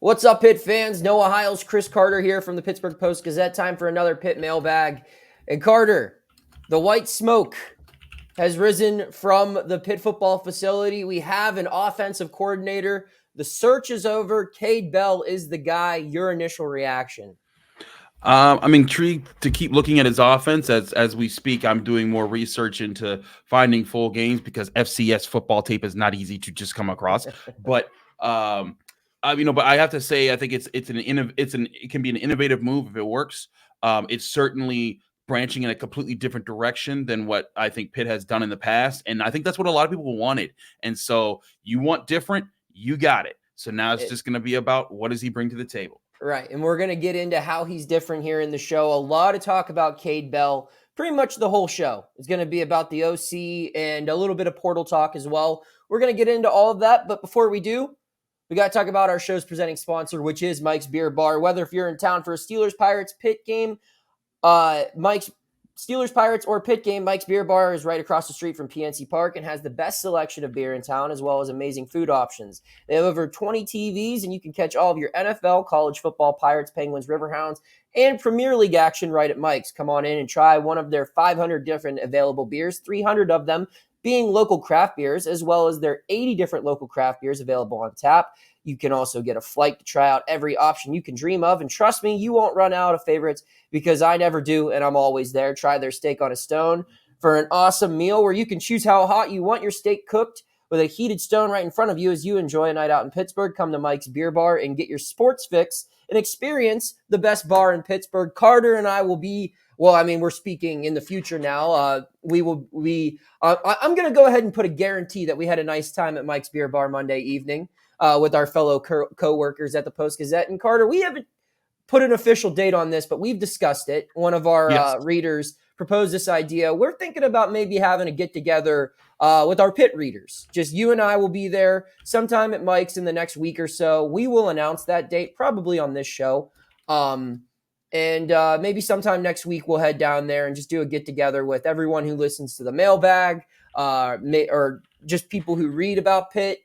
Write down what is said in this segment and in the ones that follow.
What's up, Pitt fans? Noah Hiles, Chris Carter here from the Pittsburgh Post-Gazette. Time for another Pitt mailbag. And Carter, the white smoke has risen from the Pitt football facility. We have an offensive coordinator. The search is over. Kade Bell is the guy. Your initial reaction? I'm intrigued to keep looking at his offense as we speak. I'm doing more research into finding full games because FCS football tape is not easy to just come across. But but I have to say I think it can be an innovative move if it works. It's certainly branching in a completely different direction than what I think Pitt has done in the past, and I think that's what a lot of people wanted. And so you want different, you got it. So now it's just going to be about what does he bring to the table. Right, and we're going to get into how he's different here in the show. A lot of talk about Kade Bell. Pretty much the whole show is going to be about the OC and a little bit of portal talk as well. We're going to get into all of that, but before we do, we got to talk about our show's presenting sponsor, which is Mike's Beer Bar. Whether if you're in town for a Steelers-Pirates Pitt game, Mike's Steelers-Pirates or Pitt game, Mike's Beer Bar is right across the street from PNC Park and has the best selection of beer in town as well as amazing food options. They have over 20 TVs and you can catch all of your NFL, college football, Pirates, Penguins, Riverhounds, and Premier League action right at Mike's. Come on in and try one of their 500 different available beers, 300 of them being local craft beers, as well as their 80 different local craft beers available on tap. You can also get a flight to try out every option you can dream of. And trust me, you won't run out of favorites because I never do, and I'm always there. Try their steak on a stone for an awesome meal where you can choose how hot you want your steak cooked with a heated stone right in front of you as you enjoy a night out in Pittsburgh. Come to Mike's Beer Bar and get your sports fix and experience the best bar in Pittsburgh. Carter and I will be we're speaking in the future now. I'm going to go ahead and put a guarantee that we had a nice time at Mike's Beer Bar Monday evening with our fellow co-workers at the Post-Gazette. And Carter, we haven't put an official date on this, but we've discussed it. One of our readers proposed this idea. We're thinking about maybe having a get-together with our Pitt readers. Just you and I will be there sometime at Mike's in the next week or so. We will announce that date probably on this show. And maybe sometime next week we'll head down there and just do a get-together with everyone who listens to the mailbag, or just people who read about Pitt,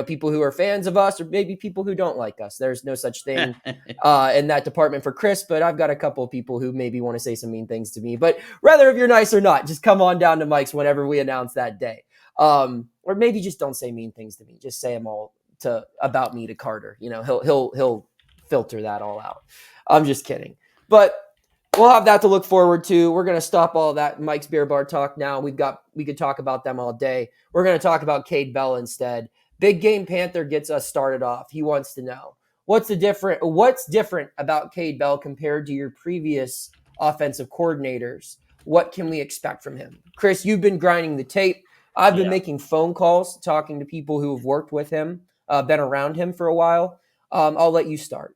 people who are fans of us, or maybe people who don't like us. There's no such thing in that department for Chris, but I've got a couple of people who maybe want to say some mean things to me. But rather if you're nice or not, just come on down to Mike's whenever we announce that day. Or maybe just don't say mean things to me. Just say them all about me to Carter. He'll filter that all out. I'm just kidding. But we'll have that to look forward to. We're going to stop all that Mike's Beer Bar talk now. We could talk about them all day. We're going to talk about Kade Bell instead. Big Game Panther gets us started off. He wants to know, what's different about Kade Bell compared to your previous offensive coordinators? What can we expect from him? Chris, you've been grinding the tape. I've been making phone calls, talking to people who have worked with him, been around him for a while. I'll let you start.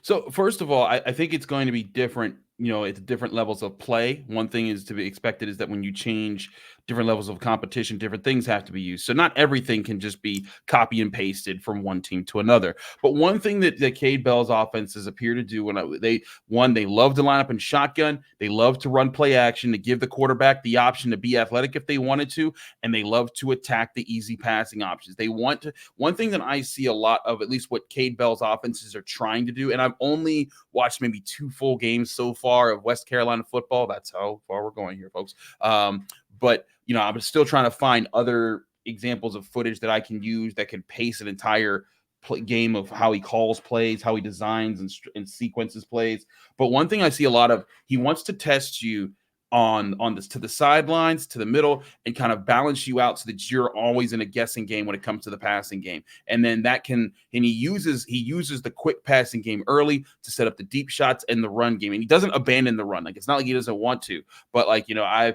So first of all, I think it's going to be different, at different levels of play. One thing is to be expected is that when you change different levels of competition, different things have to be used. So not everything can just be copy and pasted from one team to another. But one thing that Kade Bell's offenses appear to do they love to line up in shotgun. They love to run play action to give the quarterback the option to be athletic if they wanted to, and they love to attack the easy passing options. One thing that I see a lot of, at least what Kade Bell's offenses are trying to do, and I've only watched maybe 2 full games so far of West Carolina football. That's how far we're going here, folks. But I'm still trying to find other examples of footage that I can use that can pace an entire game of how he calls plays, how he designs and sequences plays. But one thing I see a lot of, he wants to test you on this, to the sidelines, to the middle, and kind of balance you out so that you're always in a guessing game when it comes to the passing game. And then he uses the quick passing game early to set up the deep shots and the run game. And he doesn't abandon the run. Like, it's not like he doesn't want to, but I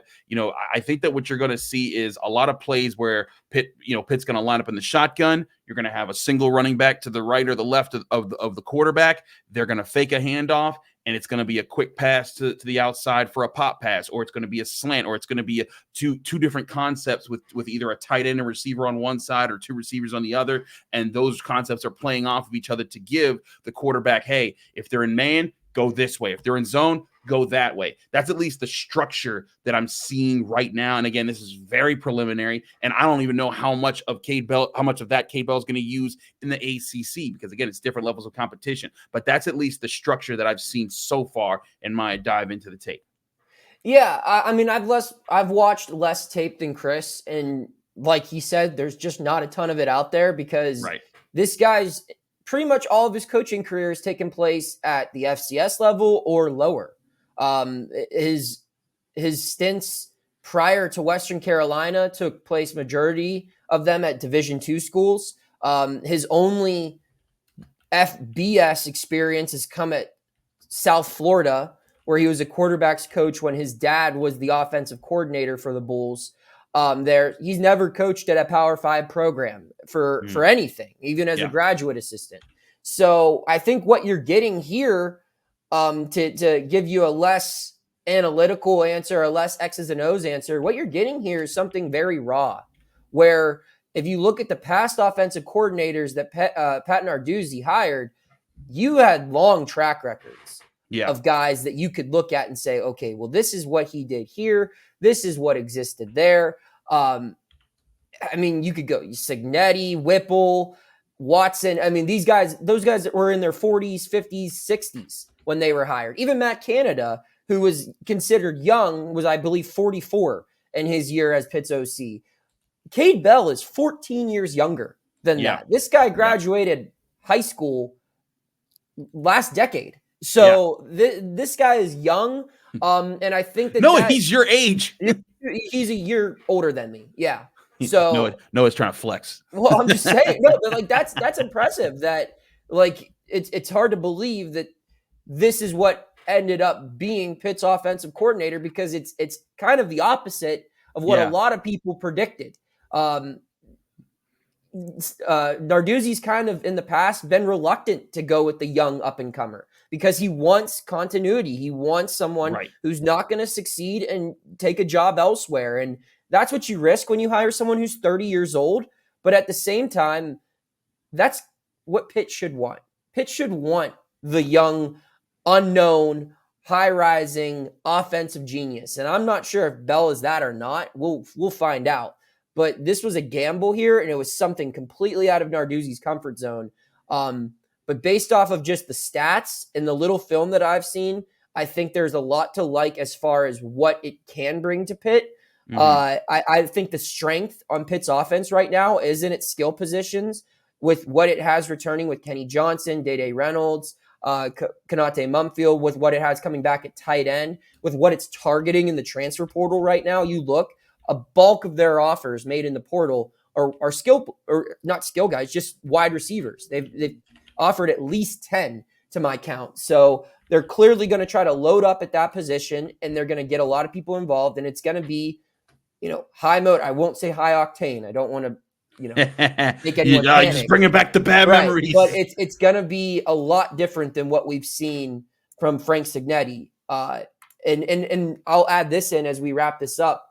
think that what you're going to see is a lot of plays where Pitt's going to line up in the shotgun. You're going to have a single running back to the right or the left of the quarterback. They're going to fake a handoff, and it's going to be a quick pass to the outside for a pop pass, or it's going to be a slant, or it's going to be two different concepts with either a tight end and receiver on one side or 2 receivers on the other. And those concepts are playing off of each other to give the quarterback, hey, if they're in man, go this way. If they're in zone, go that way. That's at least the structure that I'm seeing right now. And again, this is very preliminary, and I don't even know how much of that Cade Bell is going to use in the ACC, because again, it's different levels of competition. But that's at least the structure that I've seen so far in my dive into the tape. Yeah, I mean, I've watched less tape than Chris, and like he said, there's just not a ton of it out there because this guy's pretty much all of his coaching career has taken place at the FCS level or lower. His stints prior to Western Carolina took place, majority of them at Division II schools. His only FBS experience has come at South Florida, where he was a quarterback's coach when his dad was the offensive coordinator for the Bulls. He's never coached at a Power 5 program for anything, even as a graduate assistant. So I think what you're getting here, to give you a less analytical answer, a less X's and O's answer, what you're getting here is something very raw, where if you look at the past offensive coordinators that Pat Narduzzi hired, you had long track records of guys that you could look at and say, okay, well, this is what he did here. This is what existed there. I mean, you could go Cignetti, Whipple, Watson. I mean, those guys that were in their 40s, 50s, 60s when they were hired. Even Matt Canada, who was considered young, was, I believe, 44 in his year as Pitt's OC. Cade Bell is 14 years younger than that. This guy graduated high school last decade. So this guy is young. And I think that he's your age. He's a year older than me. Yeah. So Noah's trying to flex. Well, I'm just saying, but that's impressive. That it's hard to believe that this is what ended up being Pitt's offensive coordinator, because it's kind of the opposite of what a lot of people predicted. Narduzzi's kind of in the past been reluctant to go with the young up and comer because he wants continuity. He wants someone who's not going to succeed and take a job elsewhere. And that's what you risk when you hire someone who's 30 years old. But at the same time, that's what Pitt should want. Pitt should want the young, unknown, high-rising offensive genius. And I'm not sure if Bell is that or not. We'll find out. But this was a gamble here, and it was something completely out of Narduzzi's comfort zone. But based off of just the stats and the little film that I've seen, I think there's a lot to like as far as what it can bring to Pitt. I think the strength on Pitt's offense right now is in its skill positions, with what it has returning with Kenny Johnson, Day Reynolds, Konate Mumfield, with what it has coming back at tight end, with what it's targeting in the transfer portal right now. You look, a bulk of their offers made in the portal are skill, or not skill guys, just wide receivers. They've offered at least 10 to my count. So they're clearly going to try to load up at that position, and they're going to get a lot of people involved, and it's going to be, high mode. I won't say high octane. I don't want to, make anyone panic. Just bringing back the bad memories. But it's going to be a lot different than what we've seen from Frank Cignetti. And I'll add this in as we wrap this up,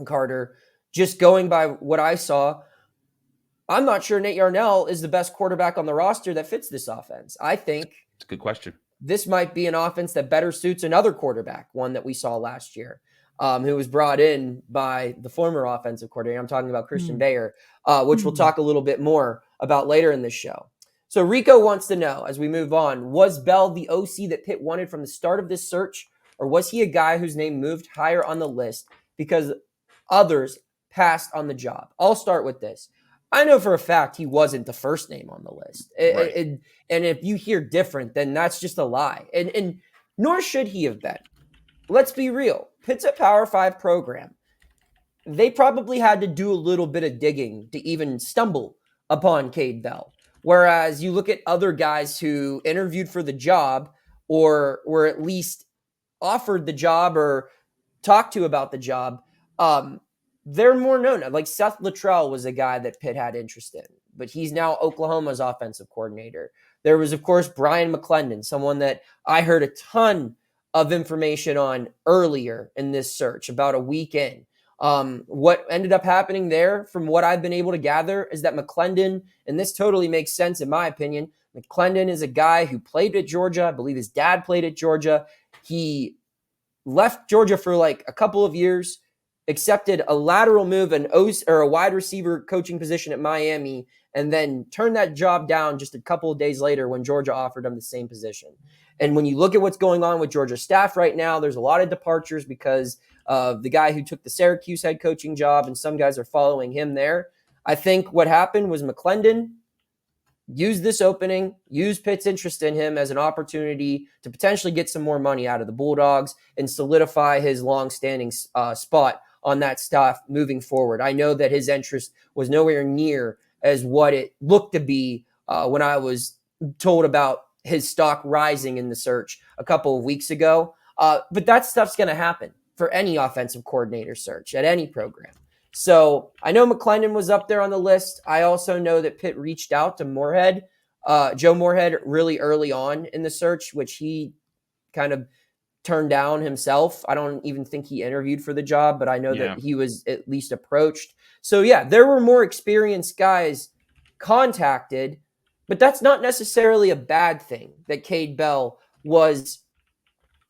Carter. Just going by what I saw, I'm not sure Nate Yarnell is the best quarterback on the roster that fits this offense. I think it's a good question. This might be an offense that better suits another quarterback, one that we saw last year, who was brought in by the former offensive coordinator. I'm talking about Christian Bayer, which we'll talk a little bit more about later in this show. So Rico wants to know, as we move on, was Bell the OC that Pitt wanted from the start of this search, or was he a guy whose name moved higher on the list because others passed on the job? I'll start with this. I know for a fact he wasn't the first name on the list. And if you hear different, then that's just a lie. And nor should he have been. Let's be real. Pitt's a Power 5 program. They probably had to do a little bit of digging to even stumble upon Cade Bell. Whereas you look at other guys who interviewed for the job or were at least offered the job or talked to about the job, they're more known. Like Seth Luttrell was a guy that Pitt had interest in, but he's now Oklahoma's offensive coordinator. There was, of course, Brian McClendon, someone that I heard a ton of information on earlier in this search, about a week in. What ended up happening there, from what I've been able to gather, is that McClendon, and this totally makes sense in my opinion, McClendon is a guy who played at Georgia. I believe his dad played at Georgia. He left Georgia for like a couple of years, accepted a lateral move, or a wide receiver coaching position at Miami, and then turned that job down just a couple of days later when Georgia offered him the same position. And when you look at what's going on with Georgia staff right now, there's a lot of departures because of the guy who took the Syracuse head coaching job, and some guys are following him there. I think what happened was McClendon used this opening, used Pitt's interest in him as an opportunity to potentially get some more money out of the Bulldogs and solidify his longstanding spot on that staff moving forward. I know that his interest was nowhere near as what it looked to be when I was told about his stock rising in the search a couple of weeks ago. But that stuff's going to happen for any offensive coordinator search at any program. So I know McClendon was up there on the list. I also know that Pitt reached out to Joe Moorhead, really early on in the search, which he kind of turned down himself. I don't even think he interviewed for the job, but I know that he was at least approached. So yeah, there were more experienced guys contacted, but that's not necessarily a bad thing that Kade Bell was,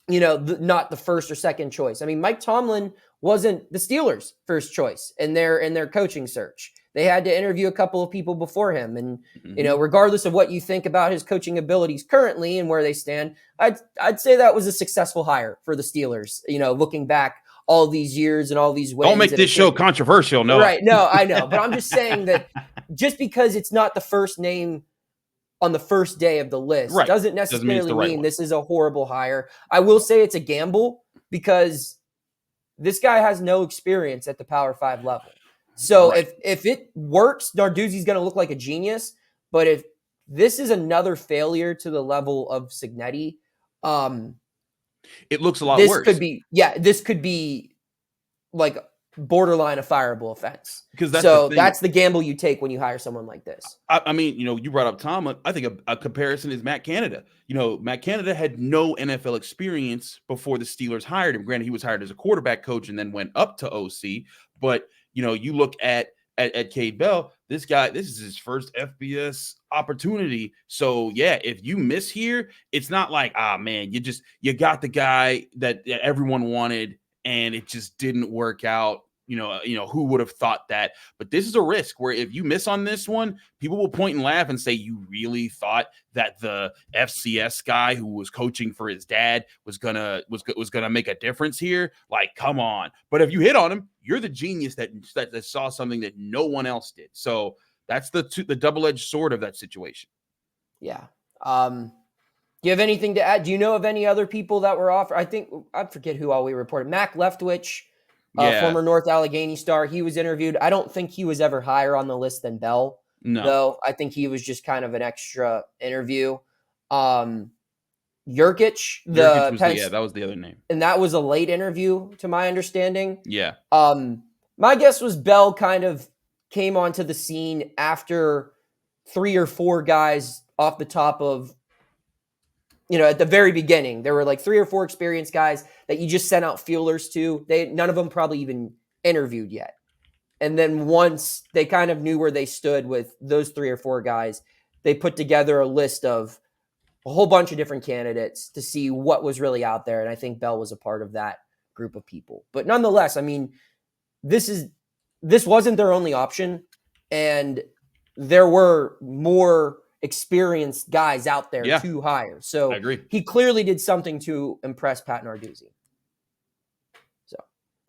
not the first or second choice. I mean, Mike Tomlin wasn't the Steelers' first choice in their coaching search. They had to interview a couple of people before him. And, regardless of what you think about his coaching abilities currently and where they stand, I'd say that was a successful hire for the Steelers, looking back all these years and all these ways. Don't make this show controversial, no. Right. No, I know. But I'm just saying that just because it's not the first name on the first day of the list doesn't necessarily mean this is a horrible hire. I will say it's a gamble because this guy has no experience at the Power 5 level. So if it works, Narduzzi's going to look like a genius. But if this is another failure to the level of Cignetti, it looks a lot worse. This could be like borderline a fireable offense. Because that's the gamble you take when you hire someone like this. I mean, you brought up Tomlin. I think a comparison is Matt Canada. Matt Canada had no NFL experience before the Steelers hired him. Granted, he was hired as a quarterback coach and then went up to OC. But, you look at Kade Bell, this is his first FBS opportunity. So, yeah, if you miss here, it's not like, man, you got the guy that everyone wanted and it just didn't work out. Who would have thought that? But this is a risk where if you miss on this one, people will point and laugh and say, you really thought that the FCS guy who was coaching for his dad was gonna make a difference here? Like, come on. But if you hit on him, you're the genius that saw something that no one else did. So that's the double-edged sword of that situation. Yeah. Do you have anything to add? Do you know of any other people that were offered? I forget who all we reported. Mac Leftwich, former North Allegheny star. He was interviewed. I don't think he was ever higher on the list than Bell. No. Though I think he was just kind of an extra interview. Jurkic, that was the other name. And that was a late interview to my understanding. Yeah. My guess was Bell kind of came onto the scene after 3 or 4 guys off the top of, at the very beginning, there were like 3 or 4 experienced guys that you just sent out feelers to. None of them probably even interviewed yet. And then once they kind of knew where they stood with those 3 or 4 guys, they put together a list of a whole bunch of different candidates to see what was really out there. And I think Bell was a part of that group of people. But nonetheless, I mean, this wasn't their only option. And there were more experienced guys out there to hire. So I agree. He clearly did something to impress Pat Narduzzi. So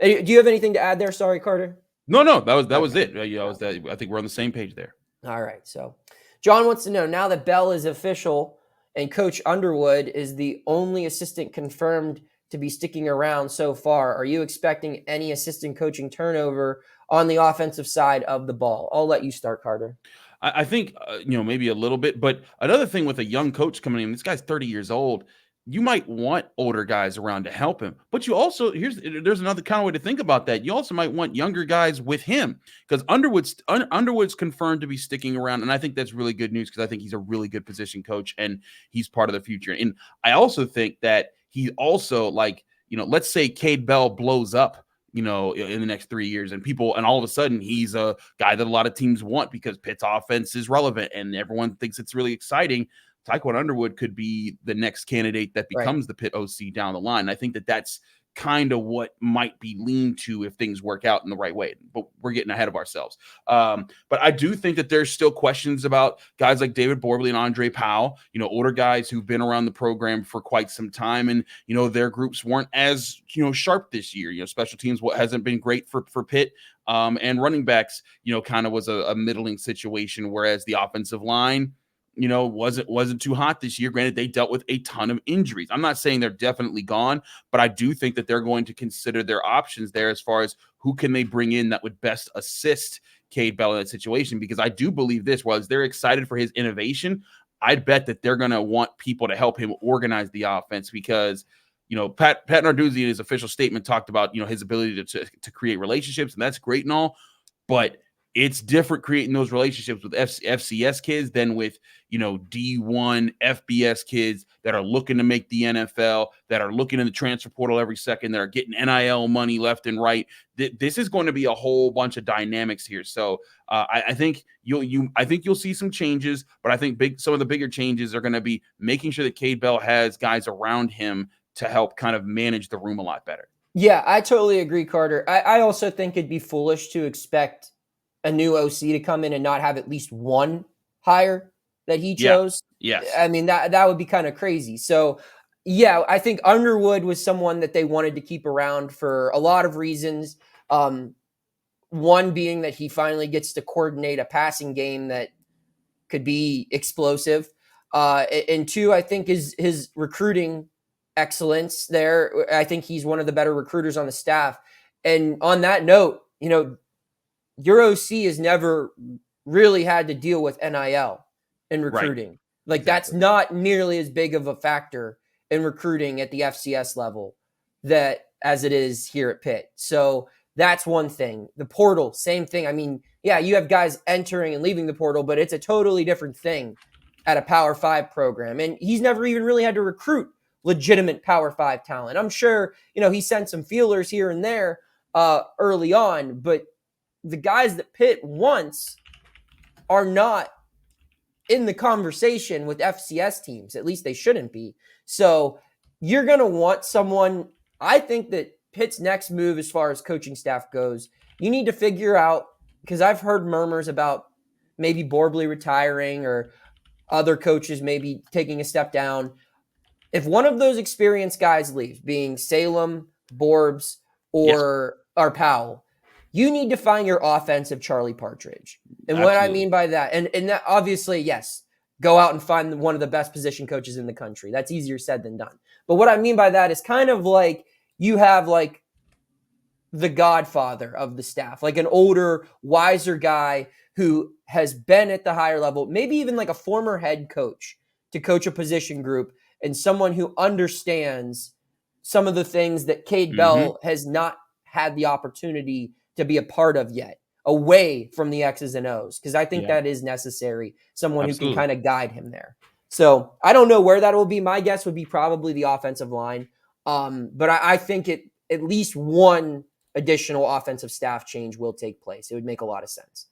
do you have anything to add there? Sorry, Carter. No, that was it. I think we're on the same page there. All right. So John wants to know, now that Bell is official and Coach Underwood is the only assistant confirmed to be sticking around so far, are you expecting any assistant coaching turnover on the offensive side of the ball? I'll let you start, Carter. I think, maybe a little bit. But another thing with a young coach coming in, this guy's 30 years old. You might want older guys around to help him. But you also, there's another kind of way to think about that. You also might want younger guys with him because Underwood's confirmed to be sticking around. And I think that's really good news because I think he's a really good position coach and he's part of the future. And I also think that he also, let's say Kade Bell blows up in the next 3 years. And all of a sudden he's a guy that a lot of teams want because Pitt's offense is relevant and everyone thinks it's really exciting. Tyquan Underwood could be the next candidate that becomes the Pitt OC down the line. And I think that that's kind of what might be leaned to if things work out in the right way, but we're getting ahead of ourselves. But I do think that there's still questions about guys like David Borbley and Andre Powell, older guys who've been around the program for quite some time. And, their groups weren't as, sharp this year. Special teams hasn't been great for Pitt. And running backs, kind of was a middling situation, whereas the offensive line, wasn't too hot this year. Granted, they dealt with a ton of injuries. I'm not saying they're definitely gone, but I do think that they're going to consider their options there as far as who can they bring in that would best assist Kade Bell in that situation. Because I do believe this, was they're excited for his innovation. I'd bet that they're going to want people to help him organize the offense because, Pat Narduzzi in his official statement talked about, his ability to create relationships, and that's great and all, but it's different creating those relationships with FCS kids than with, D1 FBS kids that are looking to make the NFL, that are looking in the transfer portal every second, that are getting NIL money left and right. This is going to be a whole bunch of dynamics here. So I think you'll see some changes, but I think some of the bigger changes are going to be making sure that Kade Bell has guys around him to help kind of manage the room a lot better. Yeah, I totally agree, Carter. I also think it'd be foolish to expect a new OC to come in and not have at least one hire that he chose. Yeah. Yes. I mean, that would be kind of crazy. So, yeah, I think Underwood was someone that they wanted to keep around for a lot of reasons. One being that he finally gets to coordinate a passing game that could be explosive. And two, I think his recruiting excellence there. I think he's one of the better recruiters on the staff. And on that note, your OC has never really had to deal with NIL in recruiting. Right. Like Exactly. That's not nearly as big of a factor in recruiting at the FCS level as it is here at Pitt. So that's one thing. The portal, same thing. I mean, yeah, you have guys entering and leaving the portal, but it's a totally different thing at a Power 5 program. And he's never even really had to recruit legitimate Power 5 talent. I'm sure, he sent some feelers here and there early on, but the guys that Pitt wants are not in the conversation with FCS teams. At least they shouldn't be. So you're going to want someone. I think that Pitt's next move as far as coaching staff goes, you need to figure out, because I've heard murmurs about maybe Borbley retiring or other coaches maybe taking a step down. If one of those experienced guys leaves, being Salem, Borbs, or Powell, you need to find your offensive Charlie Partridge. And Absolutely. what I mean by that, and that obviously, yes, go out and find one of the best position coaches in the country. That's easier said than done. But what I mean by that is kind of like you have like the godfather of the staff, like an older, wiser guy who has been at the higher level, maybe even like a former head coach to coach a position group, and someone who understands some of the things that Kade Bell has not had the opportunity to be a part of yet, away from the X's and O's, because I think that is necessary. Someone who can kind of guide him there. So I don't know where that will be. My guess would be probably the offensive line. But I think at least one additional offensive staff change will take place. It would make a lot of sense.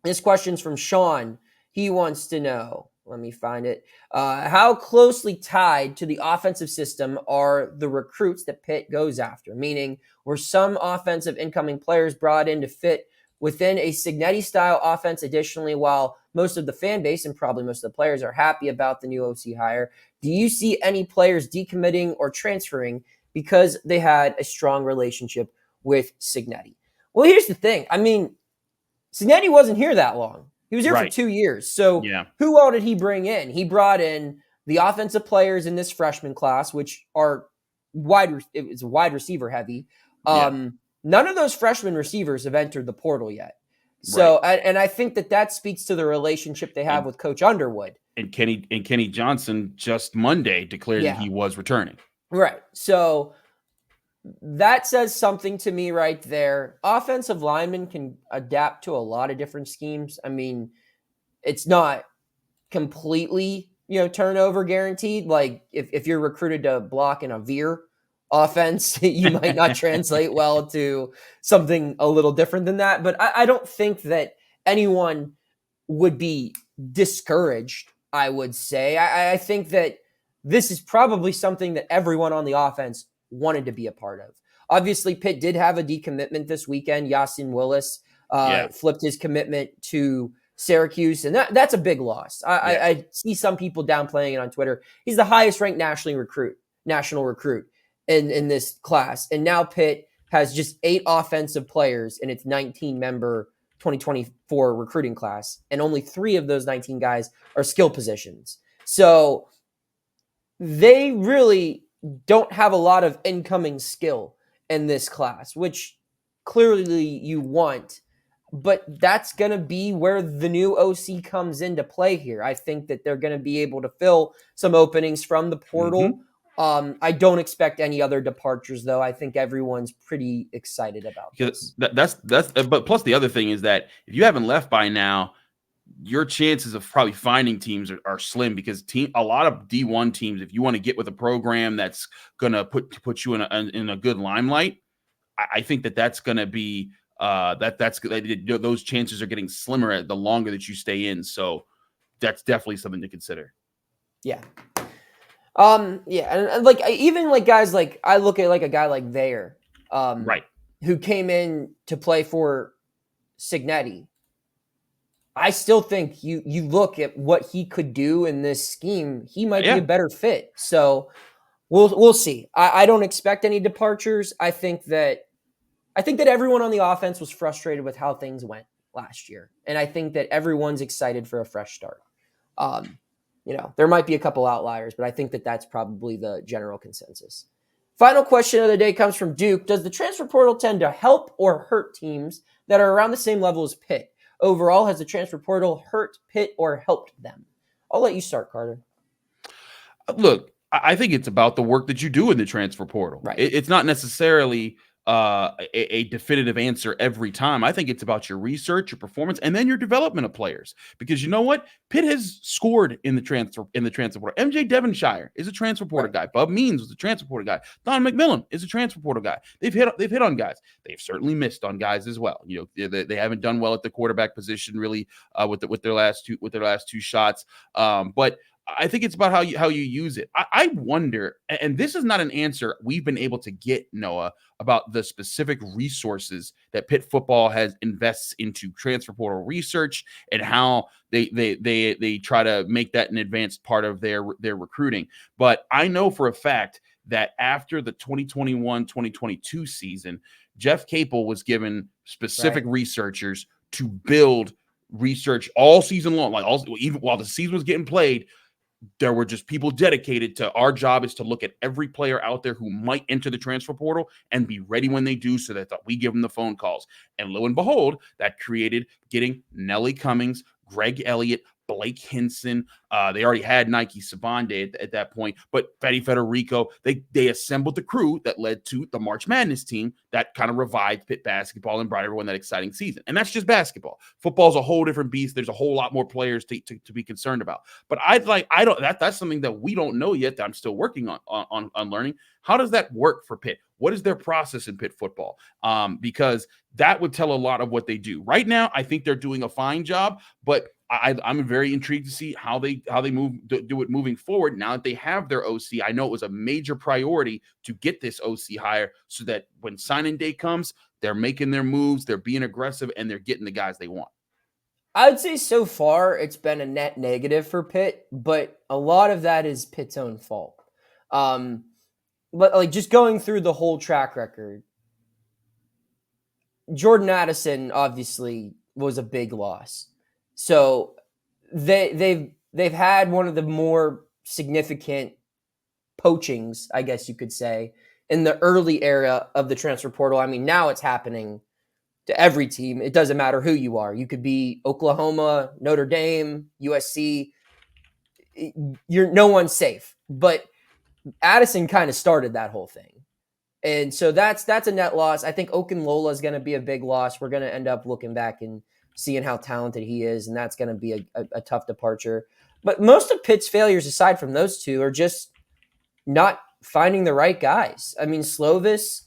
This question's from Sean. He wants to know, let me find it. How closely tied to the offensive system are the recruits that Pitt goes after? Meaning, were some offensive incoming players brought in to fit within a Cignetti-style offense additionally, while most of the fan base and probably most of the players are happy about the new OC hire? Do you see any players decommitting or transferring because they had a strong relationship with Cignetti? Well, here's the thing. I mean, Cignetti wasn't here that long. He was here for 2 years. So who all did he bring in? He brought in the offensive players in this freshman class, which are wide receiver heavy. None of those freshman receivers have entered the portal yet. So, and I think that speaks to the relationship they have with Coach Underwood. And Kenny Johnson just Monday declared that he was returning. Right. So that says something to me right there. Offensive linemen can adapt to a lot of different schemes. I mean, it's not completely, turnover guaranteed. Like if you're recruited to block in a veer offense, you might not translate well to something a little different than that. But I don't think that anyone would be discouraged, I would say. I think that this is probably something that everyone on the offense wanted to be a part of. Obviously, Pitt did have a decommitment this weekend. Yasin Willis flipped his commitment to Syracuse, and that's a big loss. I see some people downplaying it on Twitter. He's the highest ranked national recruit in this class. And now Pitt has just 8 offensive players in its 19-member 2024 recruiting class, and only 3 of those 19 guys are skill positions. So they really don't have a lot of incoming skill in this class, which clearly you want. But that's going to be where the new OC comes into play here. I think that they're going to be able to fill some openings from the portal. I don't expect any other departures, though. I think everyone's pretty excited about this. But plus the other thing is that if you haven't left by now, your chances of probably finding teams are slim, because a lot of D1 teams, if you want to get with a program that's going to put you in a good limelight, I think that's going to be those chances are getting slimmer the longer that you stay in. So that's definitely something to consider. Yeah. And like even like guys like I look at like a guy like Vayer, right, who came in to play for Cignetti. I still think you look at what he could do in this scheme, he might be a better fit. So we'll see. I don't expect any departures. I think that everyone on the offense was frustrated with how things went last year, and I think that everyone's excited for a fresh start. There might be a couple outliers, but I think that that's probably the general consensus. Final question of the day comes from Duke. Does the transfer portal tend to help or hurt teams that are around the same level as Pitt? Overall, has the transfer portal hurt Pitt or helped them? I'll let you start, Carter. Look, I think it's about the work that you do in the transfer portal. Right. It's not necessarily a definitive answer every time. I think it's about your research, your performance, and then your development of players. Because you know what? Pitt has scored in the transfer portal. MJ Devonshire is a transfer portal guy. Bub Means was a transfer portal guy. Don McMillan is a transfer portal guy. They've hit on guys. They've certainly missed on guys as well. They haven't done well at the quarterback position really with their last two shots. But I think it's about how you use it. I wonder, and this is not an answer we've been able to get, Noah, about the specific resources that Pitt football invests into transfer portal research and how they try to make that an advanced part of their recruiting. But I know for a fact that after the 2021-2022 season, Jeff Capel was given specific researchers to build research all season long, even while the season was getting played. There were just people dedicated to our job is to look at every player out there who might enter the transfer portal and be ready when they do, so that we give them the phone calls. And lo and behold, that created getting Nelly Cummings, Greg Elliott, Blake Hinson. They already had Nike Sabande at that point, but Fetty Federico, they assembled the crew that led to the March Madness team that kind of revived Pitt basketball and brought everyone that exciting season. And that's just basketball. Football's a whole different beast. There's a whole lot more players to be concerned about. But that's something that we don't know yet, that I'm still working on learning. How does that work for Pitt? What is their process in Pitt football? Because that would tell a lot of what they do. Right now, I think they're doing a fine job, but I'm very intrigued to see how they do it moving forward. Now that they have their OC, I know it was a major priority to get this OC hire, so that when signing day comes, they're making their moves, they're being aggressive, and they're getting the guys they want. I would say so far it's been a net negative for Pitt, but a lot of that is Pitt's own fault. But like just going through the whole track record, Jordan Addison obviously was a big loss. So they've had one of the more significant poachings, I guess you could say, in the early era of the transfer portal. I mean, now it's happening to every team. It doesn't matter who you are. You could be Oklahoma, Notre Dame, USC. No one's safe. But Addison kind of started that whole thing. And so that's a net loss. I think Okunlola is going to be a big loss. We're going to end up looking back and seeing how talented he is, and that's going to be a tough departure. But most of Pitt's failures, aside from those two, are just not finding the right guys. I mean, Slovis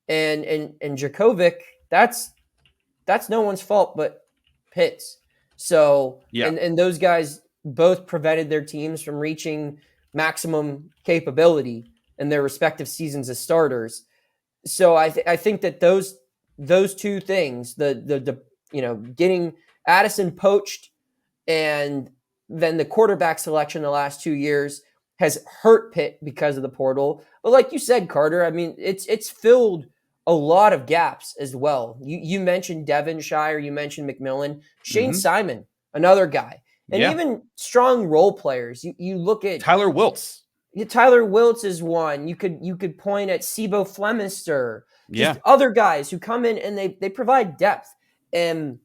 and Djokovic, that's no one's fault but Pitt's. So, Yeah. and those guys both prevented their teams from reaching maximum capability in their respective seasons as starters. So I think that those two things, the getting Addison poached and then the quarterback selection the last 2 years has hurt Pitt because of the portal. But like you said, Carter, I mean, it's filled a lot of gaps as well. You mentioned Devonshire, you mentioned McMillan, Shane Simon, another guy, and even strong role players. You look at Tyler Wiltz. Tyler Wiltz is one. You could point at Sibo Flemister, just other guys who come in and they provide depth. And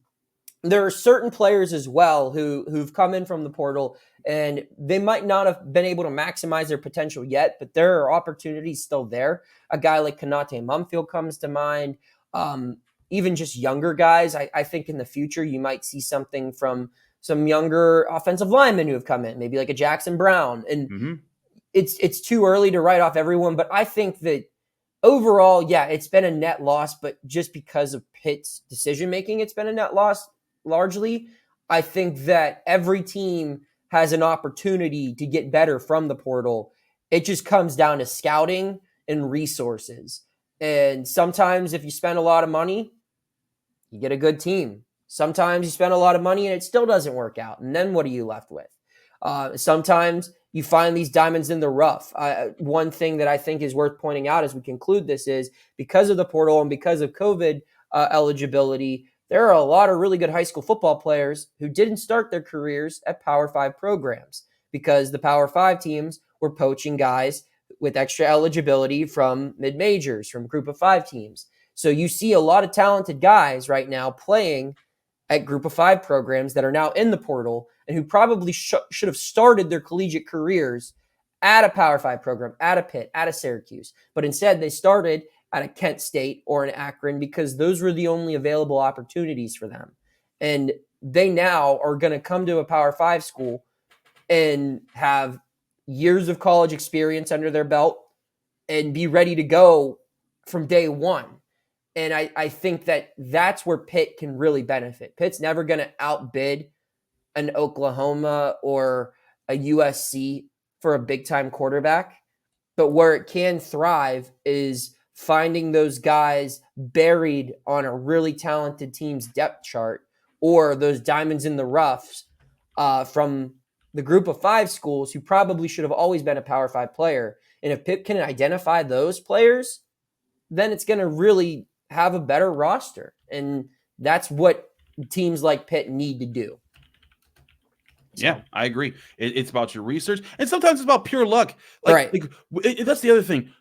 there are certain players as well who've come in from the portal and they might not have been able to maximize their potential yet, but there are opportunities still there. A guy like Kanate Mumfield comes to mind. Even just younger guys. I think in the future you might see something from some younger offensive linemen who have come in, maybe like a Jackson Brown. And it's too early to write off everyone, but I think that overall, yeah, it's been a net loss, but just because of Pitt's decision-making, it's been a net loss largely. I think that every team has an opportunity to get better from the portal. It just comes down to scouting and resources. And sometimes if you spend a lot of money, you get a good team. Sometimes you spend a lot of money and it still doesn't work out. And then what are you left with? Sometimes you find these diamonds in the rough. One thing that I think is worth pointing out as we conclude this is because of the portal and because of COVID eligibility, there are a lot of really good high school football players who didn't start their careers at Power 5 programs because the Power 5 teams were poaching guys with extra eligibility from mid-majors, from Group of 5 teams. So you see a lot of talented guys right now playing at Group of 5 programs that are now in the portal and who probably should have started their collegiate careers at a Power 5 program, at a Pitt, at a Syracuse. But instead, they started at a Kent State or an Akron because those were the only available opportunities for them. And they now are going to come to a Power 5 school and have years of college experience under their belt and be ready to go from day one. And I think that that's where Pitt can really benefit. Pitt's never going to outbid an Oklahoma or a USC for a big-time quarterback. But where it can thrive is finding those guys buried on a really talented team's depth chart or those diamonds in the roughs from the Group of 5 schools who probably should have always been a Power 5 player. And if Pitt can identify those players, then it's going to really have a better roster. And that's what teams like Pitt need to do. So. Yeah, I agree. It's about your research. And sometimes it's about pure luck. Like, that's the other thing.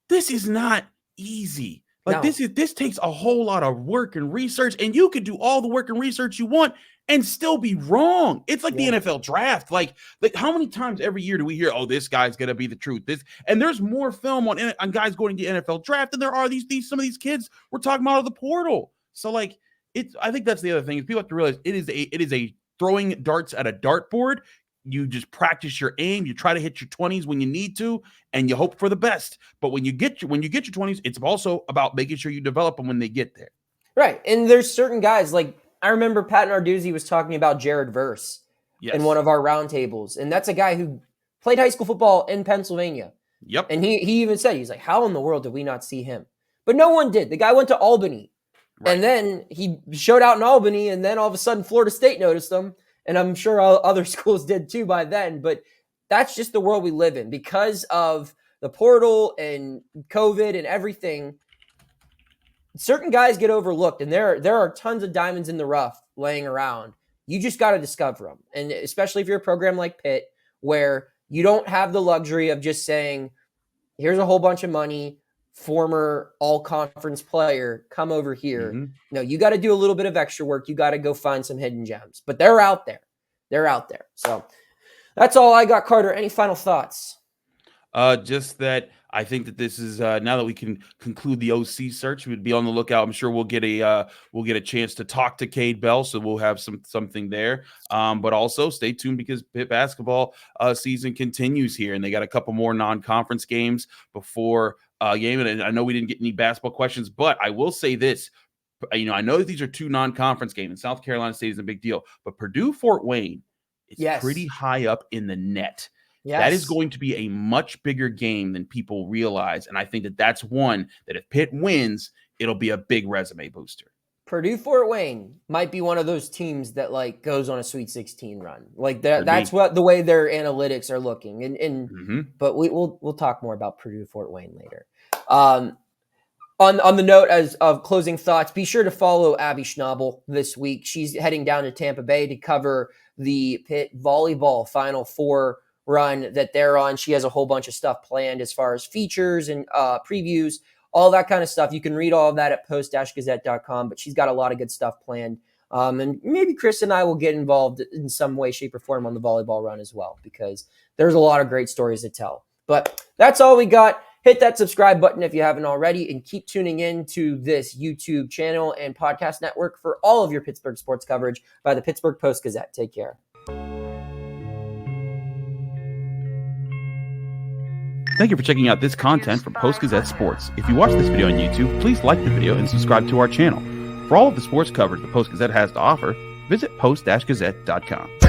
This is not easy. Like this takes a whole lot of work and research, and you could do all the work and research you want and still be wrong. It's like the NFL draft. Like how many times every year do we hear, oh, this guy's gonna be the truth? And there's more film on guys going to the NFL draft than there are some of these kids we're talking about out of the portal. So like I think that's the other thing is people have to realize it is a throwing darts at a dartboard. You just practice your aim. You try to hit your 20s when you need to, and you hope for the best. But when you get your 20s, it's also about making sure you develop them when they get there. Right. And there's certain guys, like I remember Pat Narduzzi was talking about Jared Verse in one of our roundtables. And that's a guy who played high school football in Pennsylvania. Yep. And he even said, he's like, how in the world did we not see him? But no one did. The guy went to Albany. Right. And then he showed out in Albany, and then all of a sudden Florida State noticed him. And I'm sure other schools did too by then. But that's just the world we live in. Because of the portal and COVID and everything, certain guys get overlooked. And there are tons of diamonds in the rough laying around. You just got to discover them. And especially if you're a program like Pitt, where you don't have the luxury of just saying, here's a whole bunch of money, former all-conference player, come over here. Mm-hmm. No, you got to do a little bit of extra work. You got to go find some hidden gems. But they're out there. They're out there. So that's all I got, Carter. Any final thoughts? Just that I think that this is now that we can conclude the OC search, we'd be on the lookout. I'm sure we'll get a chance to talk to Kade Bell, so we'll have something there. But also stay tuned because Pitt basketball season continues here, and they got a couple more non-conference games before game. And I know we didn't get any basketball questions, but I will say this. I know that these are two non-conference games, and South Carolina State is a big deal, but Purdue-Fort Wayne is pretty high up in the net. Yes. That is going to be a much bigger game than people realize. And I think that that's one that if Pitt wins, it'll be a big resume booster. Purdue-Fort Wayne might be one of those teams that like goes on a Sweet 16 run. Like that's what the way their analytics are looking. But we'll talk more about Purdue-Fort Wayne later. On the note of closing thoughts, be sure to follow Abby Schnabel this week. She's heading down to Tampa Bay to cover the Pitt volleyball Final Four run that they're on. She has a whole bunch of stuff planned as far as features and previews, all that kind of stuff. You can read all of that at post-gazette.com, but she's got a lot of good stuff planned. And maybe Chris and I will get involved in some way, shape, or form on the volleyball run as well, because there's a lot of great stories to tell. But that's all we got. Hit that subscribe button if you haven't already, and keep tuning in to this YouTube channel and podcast network for all of your Pittsburgh sports coverage by the Pittsburgh Post-Gazette. Take care. Thank you for checking out this content from Post-Gazette Sports. If you watch this video on YouTube, please like the video and subscribe to our channel. For all of the sports coverage the Post-Gazette has to offer, visit post-gazette.com.